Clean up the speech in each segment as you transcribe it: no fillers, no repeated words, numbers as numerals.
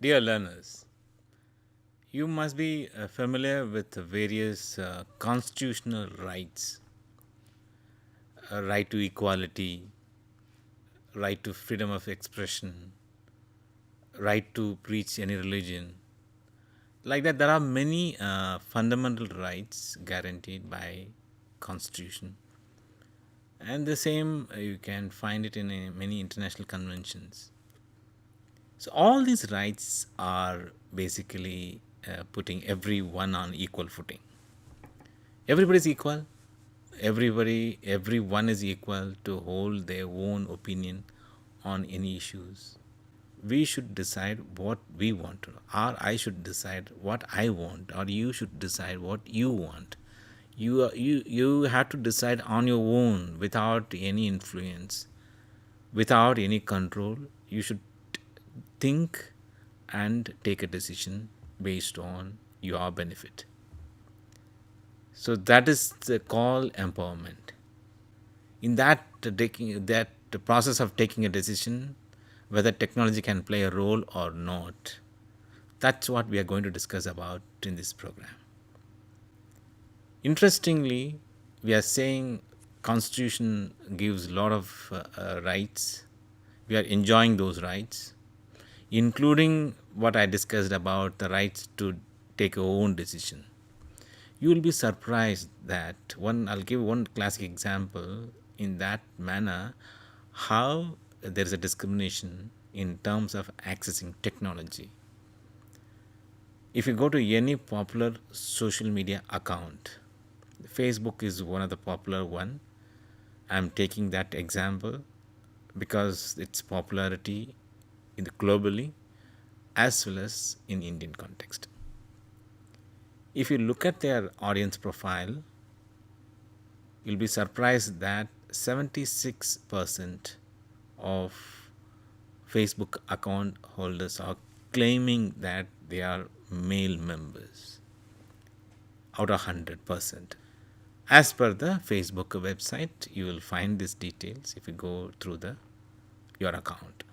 Dear learners, you must be familiar with the various constitutional rights: right to equality, right to freedom of expression, right to preach any religion. Like that, there are many fundamental rights guaranteed by Constitution, and the same you can find it in many international conventions. So all these rights are basically putting everyone on equal footing. Everybody is equal. Everyone is equal to hold their own opinion on any issues. We should decide what we want to know, or I should decide what I want, or you should decide what you want. You have to decide on your own without any influence, without any control. You should think and take a decision based on your benefit. So that is the call empowerment. In that taking that the process of taking a decision, whether technology can play a role or not, that's what we are going to discuss about in this program. Interestingly, we are saying Constitution gives a lot of rights. We are enjoying those rights, including what I discussed about the rights to take your own decision. You will be surprised that I'll give one classic example in that manner, how there is a discrimination in terms of accessing technology. If you go to any popular social media account, Facebook is one of the popular one. I'm taking that example because its popularity in the globally as well as in Indian context. If you look at their audience profile, you'll be surprised that 76% of Facebook account holders are claiming that they are male members out of 100%. As per the Facebook website, you will find these details if you go through your account.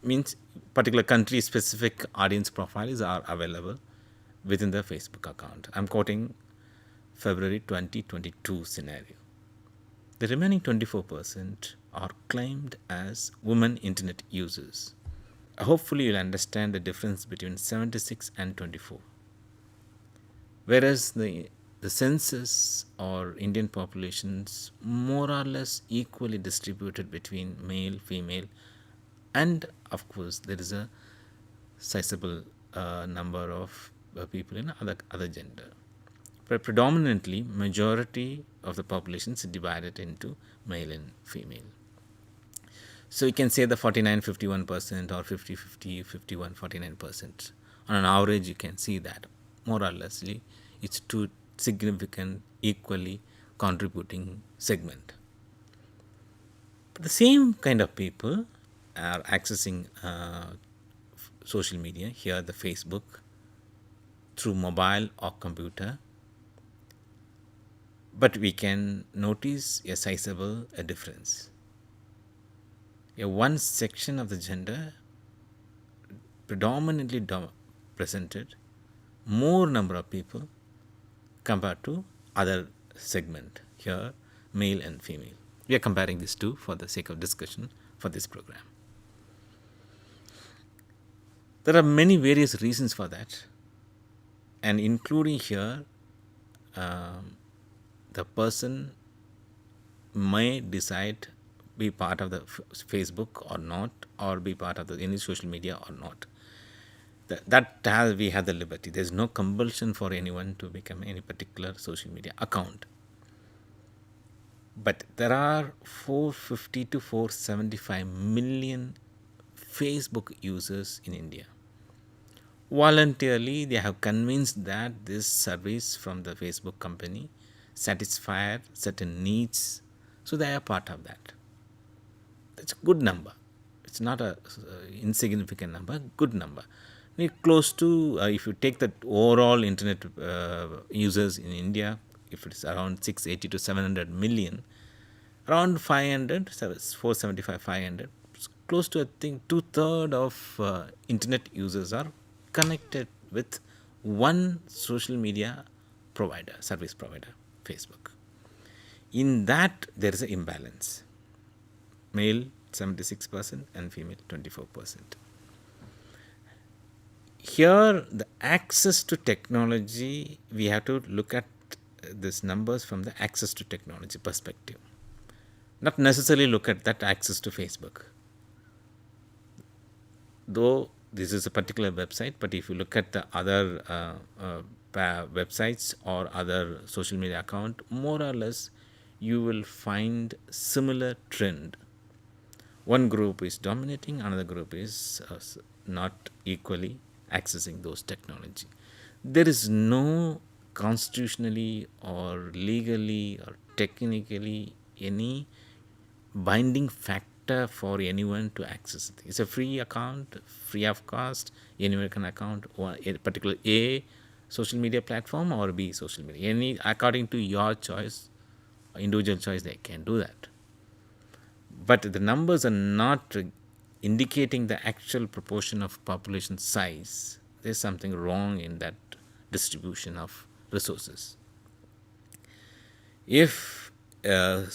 Means particular country specific audience profiles are available within the Facebook account. I'm quoting February 2022 scenario. The remaining 24% are claimed as women internet users. Hopefully, you'll understand the difference between 76 and 24. Whereas the census or Indian populations more or less equally distributed between male, female, and of course there is a sizable number of people in other gender. But predominantly, majority of the population is divided into male and female. So you can say the 49-51% or 50-50, 51-49%. On an average, you can see that more or less it's two significant, equally contributing segment. But the same kind of people are accessing social media, here the Facebook, through mobile or computer. But we can notice a sizable difference. One section of the gender predominantly presented more number of people compared to other segment, here male and female. We are comparing these two for the sake of discussion for this program. There are many various reasons for that, and including here the person may decide be part of the Facebook or not, or be part of any social media or not. We have the liberty. There is no compulsion for anyone to become any particular social media account. But there are 450 to 475 million Facebook users in India. Voluntarily, they have convinced that this service from the Facebook company satisfied certain needs, so they are part of that. That's a good number. It's not a insignificant number, good number. Close to, if you take the overall internet users in India, if it's around 680 to 700 million, around 500, 475, 500, close to, I think, two-thirds of internet users are connected with one social media provider, service provider, Facebook. In that, there is an imbalance. Male 76% and female 24%. Here, the access to technology, we have to look at these numbers from the access to technology perspective. Not necessarily look at that access to Facebook. Though this is a particular website, but if you look at the other websites or other social media account, more or less you will find similar trend. One group is dominating, another group is not equally accessing those technology. There is no constitutionally or legally or technically any binding factor for anyone to access it. It's a free account, free of cost. Anyone can account or a particular A social media platform or B social media. Any according to your choice, individual choice, they can do that. But the numbers are not indicating the actual proportion of population size. There's something wrong in that distribution of resources. If a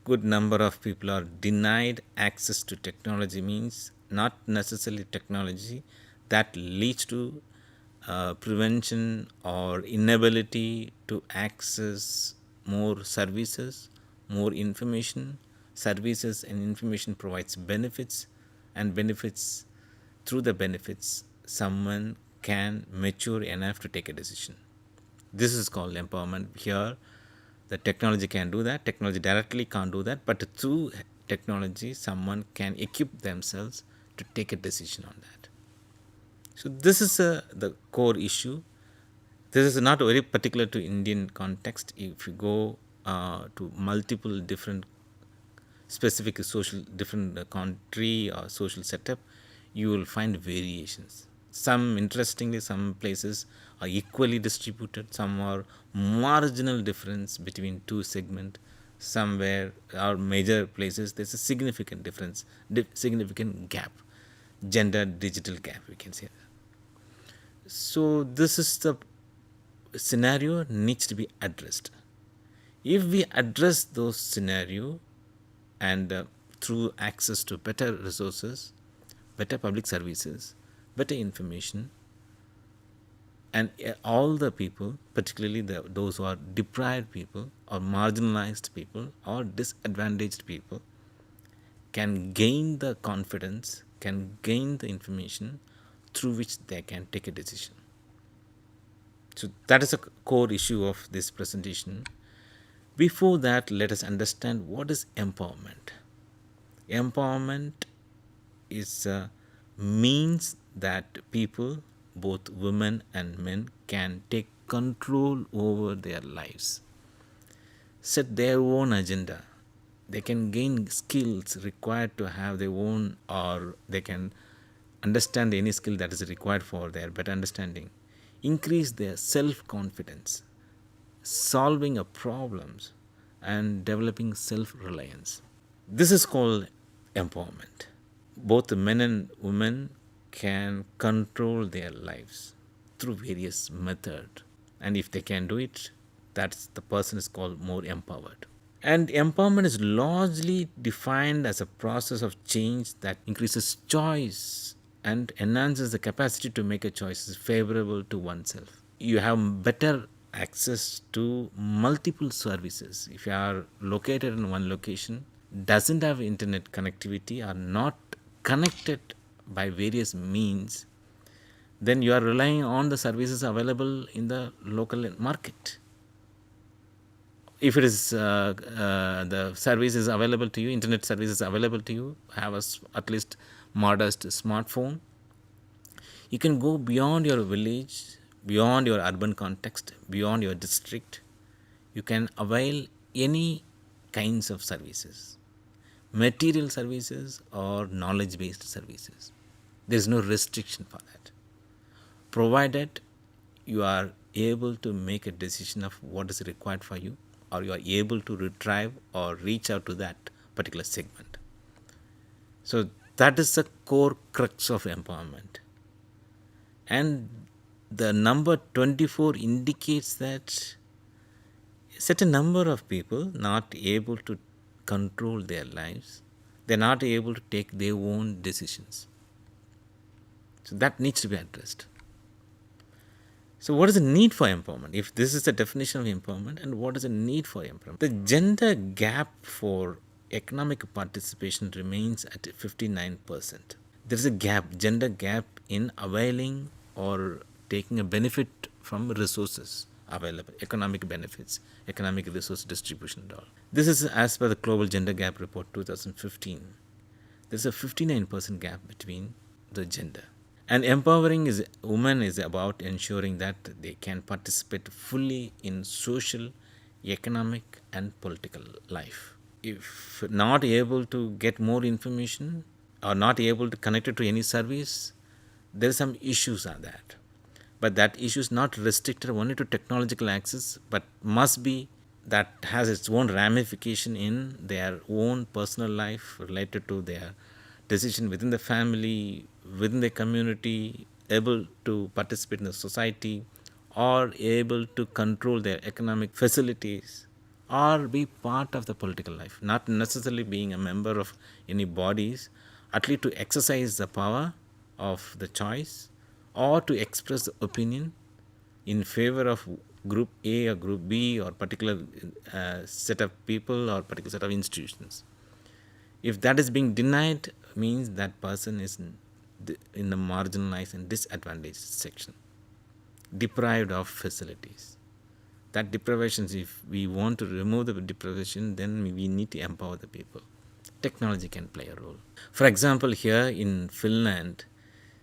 good number of people are denied access to technology, means not necessarily technology, that leads to prevention or inability to access more services, more information. Services and information provides benefits, and benefits, through the benefits, someone can mature enough to take a decision. This is called empowerment. Here, the technology can do that. Technology directly can't do that, but through technology, someone can equip themselves to take a decision on that. So this is the core issue. This is not very particular to Indian context. If you go to multiple different specific social, different country or social setup, you will find variations. Some, interestingly, some places are equally distributed, some are marginal difference between two segment, somewhere or major places there's a significant difference, significant gap, gender digital gap, we can say that. So this is the scenario needs to be addressed. If we address those scenario and through access to better resources, better public services, better information, and all the people, particularly those who are deprived people or marginalized people or disadvantaged people, can gain the confidence, can gain the information through which they can take a decision. So that is a core issue of this presentation. Before that, let us understand what is empowerment. Empowerment is a means that people, both women and men, can take control over their lives, set their own agenda. They can gain skills required to have their own, or they can understand any skill that is required for their better understanding, increase their self-confidence, solving of problems, and developing self-reliance. This is called empowerment. Both the men and women can control their lives through various methods, and if they can do it, that's the person is called more empowered. And empowerment is largely defined as a process of change that increases choice and enhances the capacity to make a choice favorable to oneself. You have better access to multiple services. If you are located in one location, doesn't have internet connectivity, or not connected by various means, then you are relying on the services available in the local market. If it is the service is available to you, internet service is available to you, have at least modest smartphone, you can go beyond your village, beyond your urban context, beyond your district. You can avail any kinds of services, material services or knowledge based services. There is no restriction for that, provided you are able to make a decision of what is required for you, or you are able to retrieve or reach out to that particular segment. So That is the core crux of empowerment. And the number 24 indicates that certain number of people not able to control their lives, they're not able to take their own decisions. So that needs to be addressed. So what is the need for empowerment? If this is the definition of empowerment, and what is the need for empowerment? The gender gap for economic participation remains at 59%. There is a gap, gender gap in availing or taking a benefit from resources available, economic benefits, economic resource distribution and all. This is as per the Global Gender Gap Report 2015. There's a 59% gap between the gender. And empowering women is about ensuring that they can participate fully in social, economic, and political life. If not able to get more information or not able to connect it to any service, there are some issues on that. But that issue is not restricted only to technological access, but must be that has its own ramification in their own personal life related to their decision within the family, within the community, able to participate in the society, or able to control their economic facilities, or be part of the political life, not necessarily being a member of any bodies, at least to exercise the power of the choice or to express the opinion in favor of group A or group B or particular set of people or particular set of institutions. If that is being denied, means that person is in the marginalized and disadvantaged section, deprived of facilities. That deprivations, if we want to remove the deprivation, then we need to empower the people. Technology can play a role. For example, here in Finland,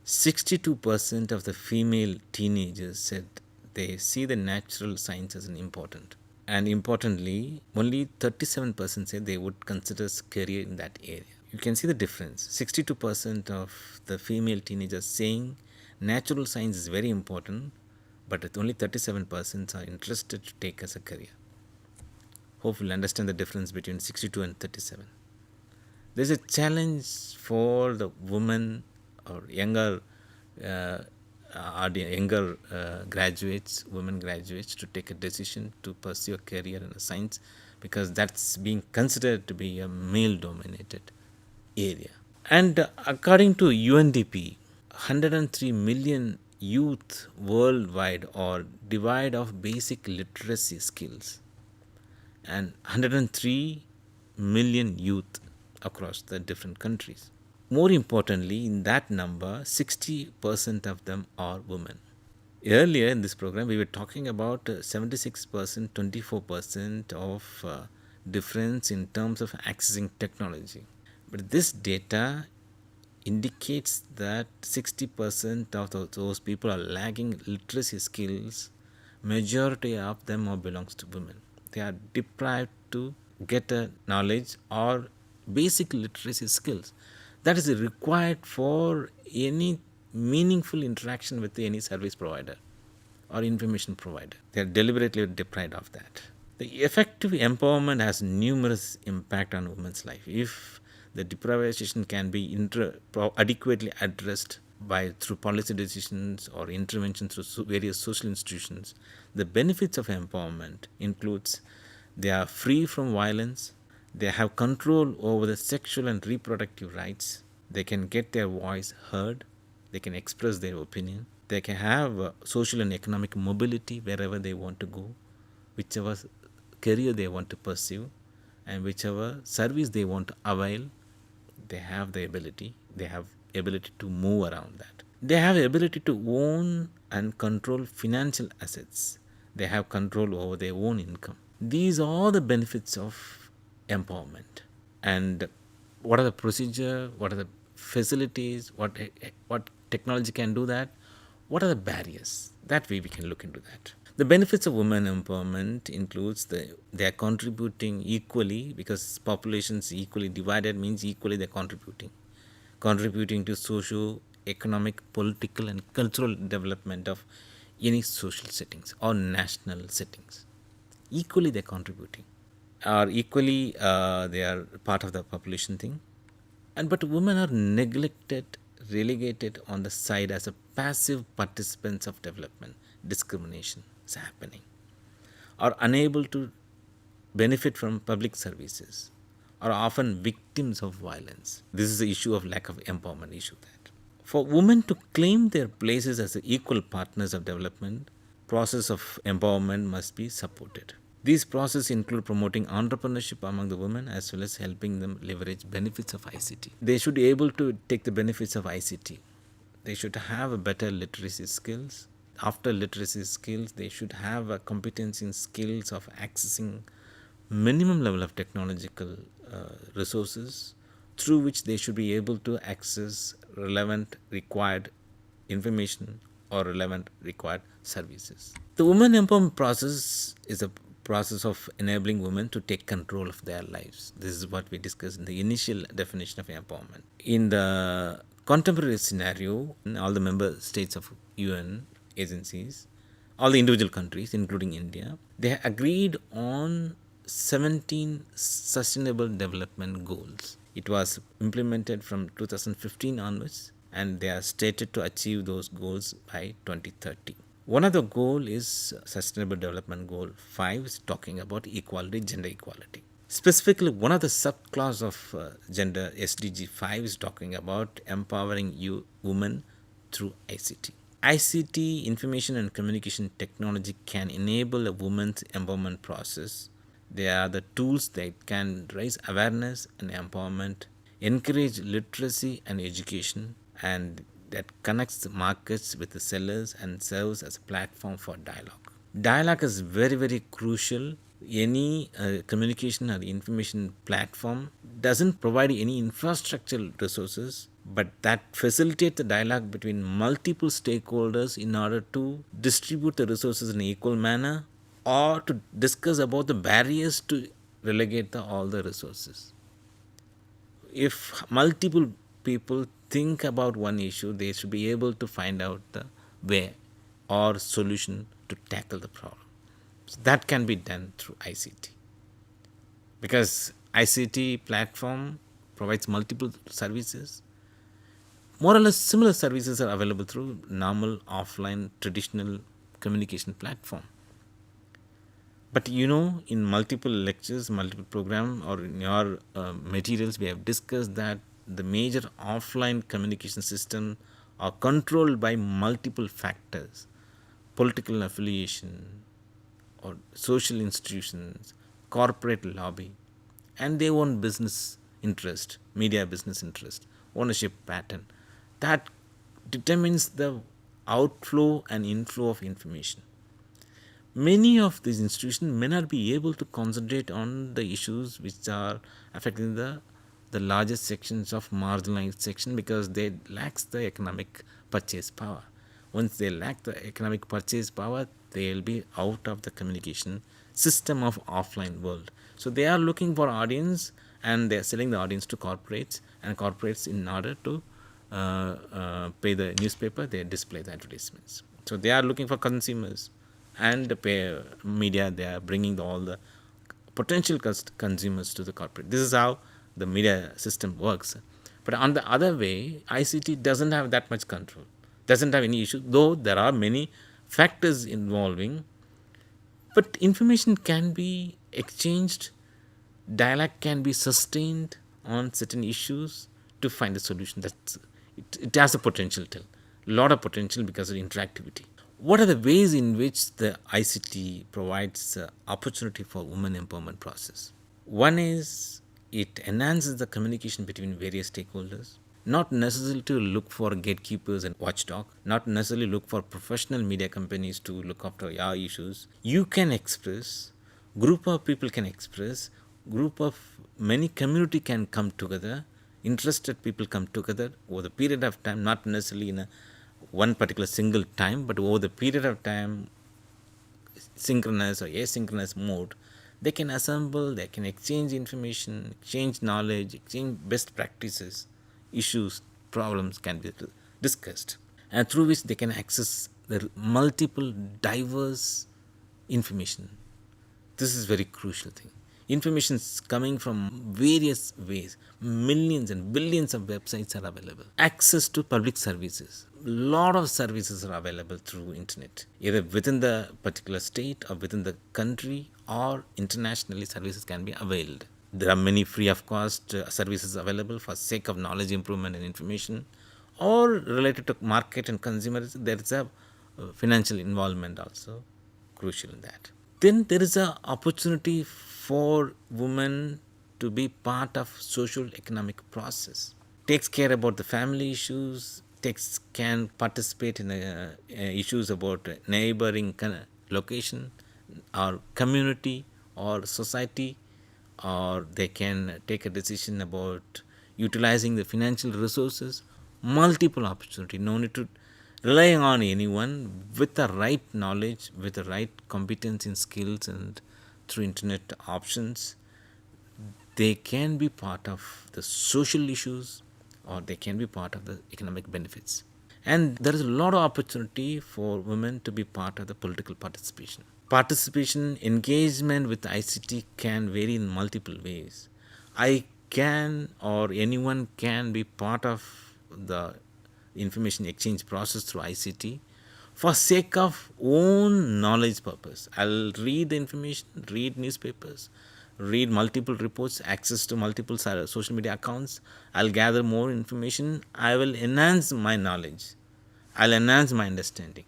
62% of the female teenagers said they see the natural sciences as important. And importantly, only 37% said they would consider a career in that area. You can see the difference. 62% of the female teenagers saying natural science is very important, but only 37% are interested to take as a career. Hope you'll understand the difference between 62 and 37. There's a challenge for the women or younger graduates, women graduates, to take a decision to pursue a career in a science, because that's being considered to be a male-dominated area. And according to UNDP, 103 million youth worldwide are devoid of basic literacy skills, and 103 million youth across the different countries. More importantly, in that number, 60% of them are women. Earlier in this program, we were talking about 76%, 24% of difference in terms of accessing technology. But this data indicates that 60% of those people are lagging literacy skills. Majority of them belongs to women. They are deprived to get a knowledge or basic literacy skills that is required for any meaningful interaction with any service provider or information provider. They are deliberately deprived of that. The effective empowerment has numerous impact on women's life. If the deprivation can be adequately addressed through policy decisions or intervention through various social institutions, the benefits of empowerment includes they are free from violence, they have control over the sexual and reproductive rights, they can get their voice heard, they can express their opinion, they can have social and economic mobility wherever they want to go, whichever career they want to pursue, and whichever service they want to avail, they have the ability to move around that. They have the ability to own and control financial assets. They have control over their own income. These are the benefits of empowerment. And what are the procedure? What are the facilities? What technology can do that? What are the barriers? That way we can look into that. The benefits of women empowerment includes they are contributing equally, because populations equally divided means equally they are contributing to socio economic, political and cultural development of any social settings or national settings. Equally they are contributing, or equally they are part of the population thing, And but women are neglected, relegated on the side as a passive participants of development. Discrimination is happening, are unable to benefit from public services, are often victims of violence. This is the issue of lack of empowerment issue. That for women to claim their places as equal partners of development, process of empowerment must be supported. These processes include promoting entrepreneurship among the women as well as helping them leverage benefits of ICT. They should be able to take the benefits of ICT. They should have a better literacy skills. After literacy skills, they should have a competence in skills of accessing minimum level of technological resources through which they should be able to access relevant required information or relevant required services. The women empowerment process is a process of enabling women to take control of their lives. This is what we discussed in the initial definition of empowerment. In the contemporary scenario, all the member states of UN agencies, all the individual countries, including India, they agreed on 17 sustainable development goals. It was implemented from 2015 onwards, and they are stated to achieve those goals by 2030. One of the goal is Sustainable Development Goal 5 is talking about equality, gender equality. Specifically, one of the subclass of gender SDG 5 is talking about empowering women through ICT. ICT, information and communication technology, can enable a woman's empowerment process. They are the tools that can raise awareness and empowerment, encourage literacy and education, and that connects the markets with the sellers and serves as a platform for dialogue. Dialogue is very, very crucial. Any communication or information platform doesn't provide any infrastructural resources, but that facilitates the dialogue between multiple stakeholders in order to distribute the resources in an equal manner or to discuss about the barriers to relegate all the resources. If multiple people think about one issue, they should be able to find out the way or solution to tackle the problem. So that can be done through ICT, because ICT platform provides multiple services. More or less similar services are available through normal offline traditional communication platform. But in multiple lectures, multiple program, or in your materials, we have discussed that the major offline communication system are controlled by multiple factors: political affiliation or social institutions, corporate lobby, and their own business interest, media business interest, ownership pattern. That determines the outflow and inflow of information. Many of these institutions may not be able to concentrate on the issues which are affecting the largest sections of marginalized section, because they lack the economic purchase power. Once they lack the economic purchase power, they will be out of the communication system of offline world. So they are looking for audience, and they are selling the audience to corporates, and corporates, in order to pay the newspaper, they display the advertisements. So they are looking for consumers, and the pay media, they are bringing all the potential consumers to the corporate. This is how the media system works. But on the other way, ICT doesn't have that much control, doesn't have any issue, though there are many factors involving. But information can be exchanged, dialogue can be sustained on certain issues to find a solution. It has a potential, a lot of potential, because of interactivity. What are the ways in which the ICT provides opportunity for women empowerment process? One is it enhances the communication between various stakeholders. Not necessarily to look for gatekeepers and watchdog, not necessarily look for professional media companies to look after your issues. You can express, group of people can express, group of many community can come together, interested people come together over the period of time, not necessarily in one particular single time, but over the period of time, synchronous or asynchronous mode, they can assemble, they can exchange information, exchange knowledge, exchange best practices, issues, problems can be discussed, and through which they can access the multiple diverse information. This is very crucial thing. Information is coming from various ways. Millions and billions of websites are available. Access to public services. Lot of services are available through internet, either within the particular state or within the country or internationally. Services can be availed. There are many free of cost services available for sake of knowledge improvement and information, or related to market and consumers. There is a financial involvement also crucial in that. Then there is a opportunity for women to be part of social economic process. Takes care about the family issues, takes can participate in issues about neighboring location or community or society, or they can take a decision about utilizing the financial resources. Multiple opportunity, no need to rely on anyone. With the right knowledge, with the right competence in skills and through internet options, they can be part of the social issues or they can be part of the economic benefits. And there is a lot of opportunity for women to be part of the political participation. Participation, engagement with ICT can vary in multiple ways. I can or anyone can be part of the information exchange process through ICT for sake of own knowledge purpose. I'll read the information, read newspapers, read multiple reports, access to multiple social media accounts. I'll gather more information. I will enhance my knowledge. I'll enhance my understanding.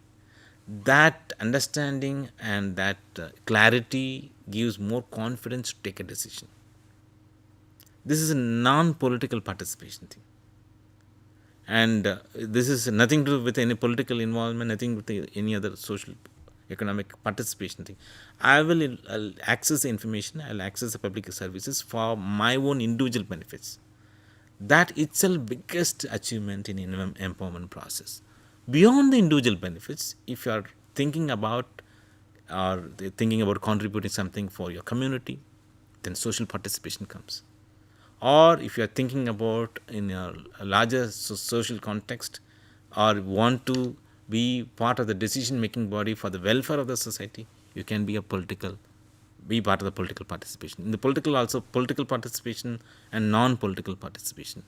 That understanding and that clarity gives more confidence to take a decision. This is a non-political participation thing. And this is nothing to do with any political involvement, nothing with any other social economic participation thing. I'll access the information, I'll access the public services for my own individual benefits. That itself biggest achievement in empowerment process. Beyond the individual benefits, if you are thinking about contributing something for your community, then social participation comes. Or if you are thinking about in a larger social context or want to be part of the decision making body for the welfare of the society, you can be part of the political participation. In the political also, political participation and non-political participation.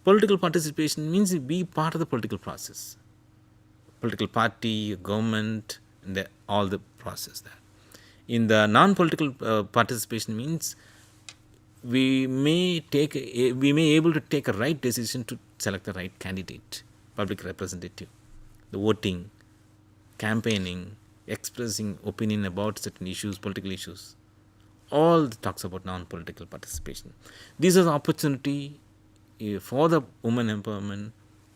Political participation means you be part of the political process, political party, government, and all the process there. In the non-political participation means we may able to take a right decision to select the right candidate, public representative, the voting, campaigning, expressing opinion about certain issues, political issues. All talks about non-political participation. These are the opportunity for the women empowerment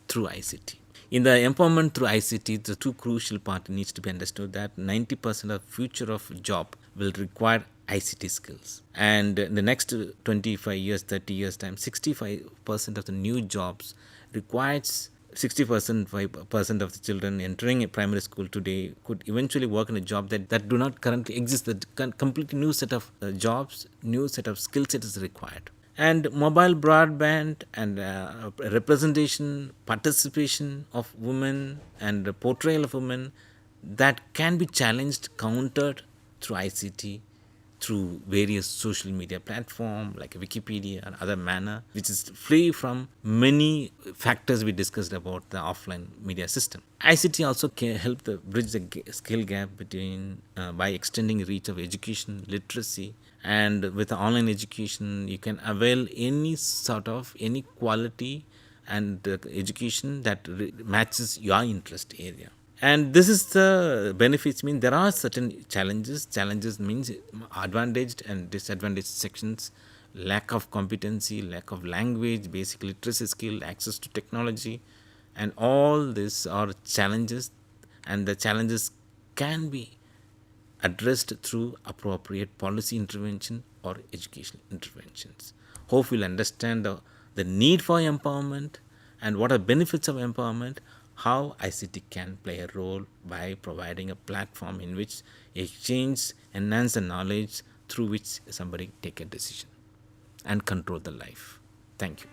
through ICT. In the empowerment through ICT, the two crucial part needs to be understood that 90% of future of job will require ICT skills. And in the next 25 years, 30 years time, 65% of the new jobs requires 60% of the children entering a primary school today could eventually work in a job that do not currently exist. The completely new set of jobs, new set of skill set is required. And mobile broadband and representation, participation of women and the portrayal of women, that can be challenged, countered through ICT, through various social media platforms like Wikipedia and other manner, which is free from many factors we discussed about the offline media system. ICT also can help bridge the skill gap between by extending reach of education, literacy, and with the online education, you can avail any quality and education that matches your interest area. And this is the benefits. Mean there are certain challenges. Challenges means advantaged and disadvantaged sections, lack of competency, lack of language, basic literacy skill, access to technology, and all these are challenges, and the challenges can be addressed through appropriate policy intervention or educational interventions. Hope you'll understand the need for empowerment and what are benefits of empowerment, how ICT can play a role by providing a platform in which exchange, enhance the knowledge through which somebody take a decision and control the life. Thank you.